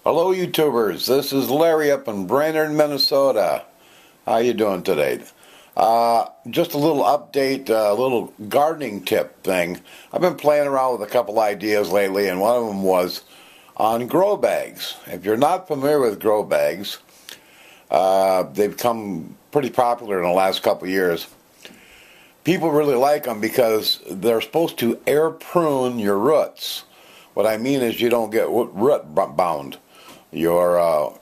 Hello YouTubers, this is Larry up in Brainerd, Minnesota. How you doing today? Just a little update, a little gardening tip thing. I've been playing around with a couple ideas lately, and one of them was on grow bags. If you're not familiar with grow bags, they've become pretty popular in the last couple of years. People really like them because they're supposed to air prune your roots. What I mean is you don't get root bound. Your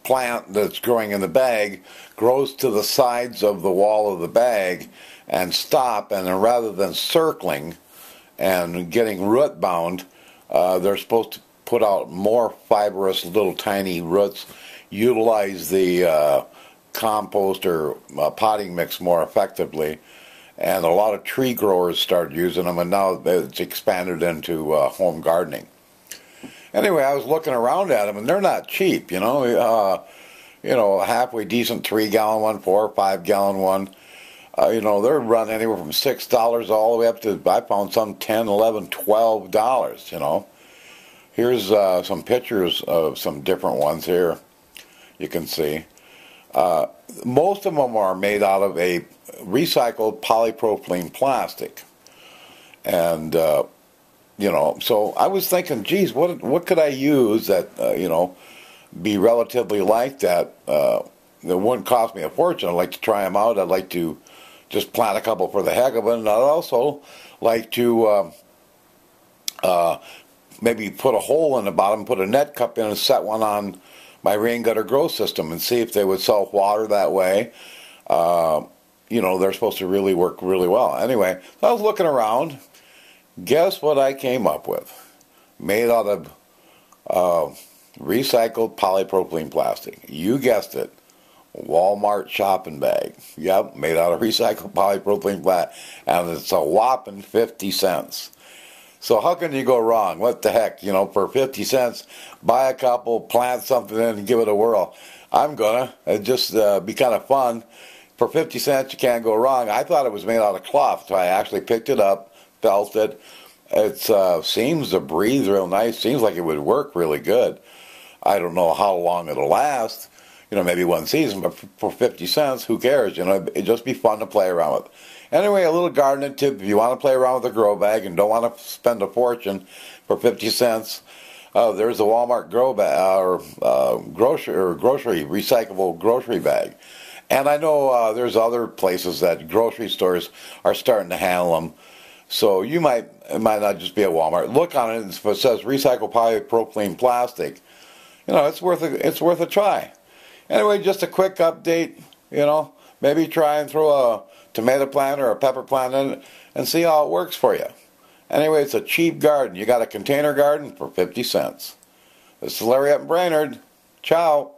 plant that's growing in the bag grows to the sides of the wall of the bag and stop, and then rather than circling and getting root bound, they're supposed to put out more fibrous little tiny roots, utilize the compost or potting mix more effectively. And a lot of tree growers started using them, and now it's expanded into home gardening. Anyway, I was looking around at them, and they're not cheap, a halfway decent 3-gallon one, 4 or 5-gallon one. They're running anywhere from $6 all the way up to, I found some $10, $11, $12, Here's some pictures of some different ones here. You can see. Most of them are made out of a recycled polypropylene plastic. And, so I was thinking, geez, what could I use that, be relatively like that, that wouldn't cost me a fortune. I'd like to try them out. I'd like to just plant a couple for the heck of it. And I'd also like to maybe put a hole in the bottom, put a net cup in and set one on my rain gutter grow system and see if they would self-water that way. They're supposed to really work really well. Anyway, so I was looking around. Guess what I came up with? Made out of recycled polypropylene plastic. You guessed it. Walmart shopping bag. Yep, made out of recycled polypropylene plastic. And it's a whopping 50 cents. So how can you go wrong? What the heck? For 50 cents, buy a couple, plant something in, and give it a whirl. I'm gonna. It just be kind of fun. For 50 cents, you can't go wrong. I thought it was made out of cloth, so I actually picked it up, felt it. It seems to breathe real nice. Seems like it would work really good. I don't know how long it'll last. Maybe one season, but for 50 cents, who cares? It'd just be fun to play around with. Anyway, a little gardening tip: if you want to play around with a grow bag and don't want to spend a fortune, for 50 cents, there's a Walmart grow bag grocery recyclable grocery bag. And I know there's other places that grocery stores are starting to handle them. So it might not just be at Walmart. Look on it; if it says recycled polypropylene plastic, it's worth a try. Anyway, just a quick update. Maybe try and throw a tomato plant or a pepper plant in it and see how it works for you. Anyway, it's a cheap garden. You got a container garden for 50 cents. This is Larry up in Brainerd. Ciao.